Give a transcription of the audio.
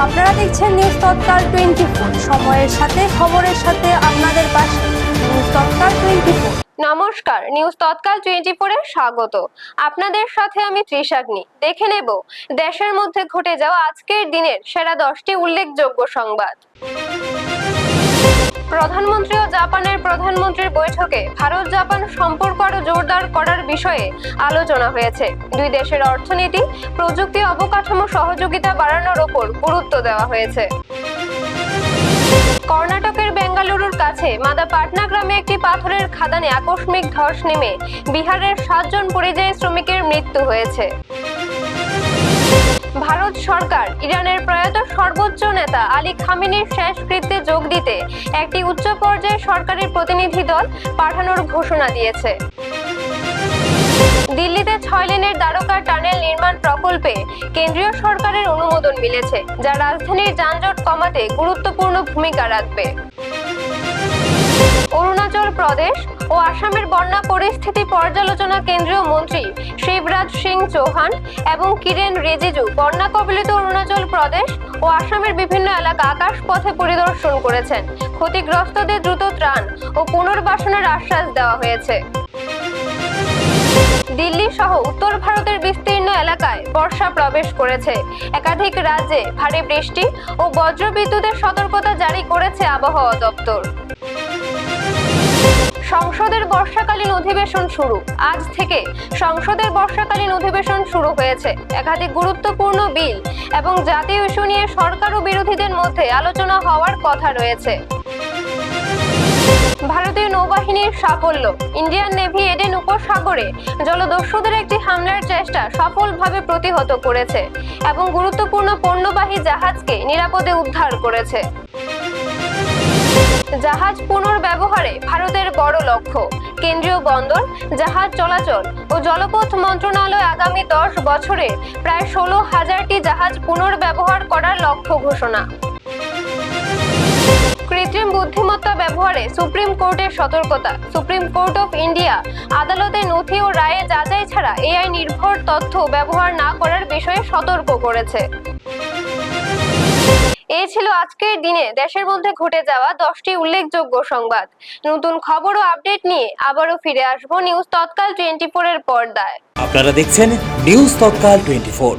আপনারা দেখছেন নিউজ তৎকাল 24, সময়ের সাথে খবরের সাথে আপনাদের পাশে নিউজ তৎকাল 24। নমস্কার, নিউজ তৎকাল 24 এ স্বাগত। আপনাদের সাথে আমি ত্রিশাগ্নি। দেখে নেব দেশের মধ্যে ঘটে যাওয়া আজকের দিনের সেরা 10টি উল্লেখযোগ্য সংবাদ। প্রধানমন্ত্রী ও জাপানের প্রধানমন্ত্রীর বৈঠকে ভারত জাপান সম্পর্ক আরো জোরদার করার বিষয়ে আলোচনা হয়েছে। দুই দেশের অর্থনীতি, প্রযুক্তি, অবকাঠামো সহযোগিতা বাড়ানোর উপর গুরুত্ব দেওয়া হয়েছে। কর্ণাটকের বেঙ্গালুরুর কাছে মাদাপাটনা গ্রামে একটি পাথরের খাদানে আকস্মিক ধস নেমে বিহারের 7 জন পরিযায়ী শ্রমিকের মৃত্যু হয়েছে। ভারত সরকার ইরানের প্রয়াত সর্বোচ্চ নেতা আলী খামেনির শেষকৃত্যে যোগ দিতে একটি উচ্চ পর্যায়ের সরকারি প্রতিনিধি দল পাঠানোর ঘোষণা দিয়েছে। দিল্লিতে 6 লেনের দ্বারকা টানেল নির্মাণ প্রকল্পে কেন্দ্রীয় সরকারের অনুমোদন মিলেছে, যা রাজধানীর যানজট কমাতে গুরুত্বপূর্ণ ভূমিকা রাখবে। অরুণাচল প্রদেশ ও আসামের বন্যা পরিস্থিতি পর্যালোচনা কেন্দ্রীয় মন্ত্রী শিবরাজ সিং চৌহান এবং কিরেন রিজিজু বন্যা কবলিত অরুণাচল প্রদেশ ও আসামের বিভিন্ন এলাকা আকাশপথে পরিদর্শন করেছেন। ক্ষতিগ্রস্তদের দ্রুত ত্রাণ ও পুনর্বাসনের আশ্বাস দেওয়া হয়েছে। দিল্লি সহ উত্তর ভারতের বিস্তীর্ণ এলাকায় বর্ষা প্রবেশ করেছে। একাধিক রাজ্যে ভারী বৃষ্টি ও বজ্রবিদ্যুতের সতর্কতা জারি করেছে আবহাওয়া দপ্তর। সংসদের বর্ষাকালীন অধিবেশন শুরু। আজ থেকে সংসদের বর্ষাকালীন অধিবেশন শুরু হয়েছে। একাধিক গুরুত্বপূর্ণ বিল এবং জাতীয় ইস্যু নিয়ে সরকার ও বিরোধীদের মধ্যে আলোচনা হওয়ার কথা রয়েছে। ভারতীয় নৌবাহিনীর সাফল্য। ইন্ডিয়ান নেভি এডেন উপসাগরে জলদস্যুদের একটি হামলার চেষ্টা সফলভাবে প্রতিহত করেছে এবং গুরুত্বপূর্ণ পণ্যবাহী জাহাজকে নিরাপদে উদ্ধার করেছে। জাহাজ পুনর্ব্যবহারে ভারতের বড় লক্ষ্য। কেন্দ্রীয় বন্দর, জাহাজ চলাচল ও জলপথ মন্ত্রণালয় আগামী 10 বছরে প্রায় 16,000টি জাহাজ পুনর্ব্যবহার করার লক্ষ্য ঘোষণা। কৃত্রিম বুদ্ধিমত্তা ব্যবহারে সুপ্রিম কোর্টের সতর্কতা। সুপ্রিম কোর্ট অফ ইন্ডিয়া আদালতের নথি ও রায়ে যাচাই ছাড়া এআই নির্ভর তথ্য ব্যবহার না করার বিষয়ে সতর্ক করেছে। এই ছিল আজকের দিনে দেশের মধ্যে ঘটে যাওয়া 10টি উল্লেখযোগ্য সংবাদ। নতুন খবর ও আপডেট নিয়ে আবারও ফিরে আসবো নিউজ তৎকাল 24 এর পর্দায়। আপনারা দেখছেন নিউজ তৎকাল 24।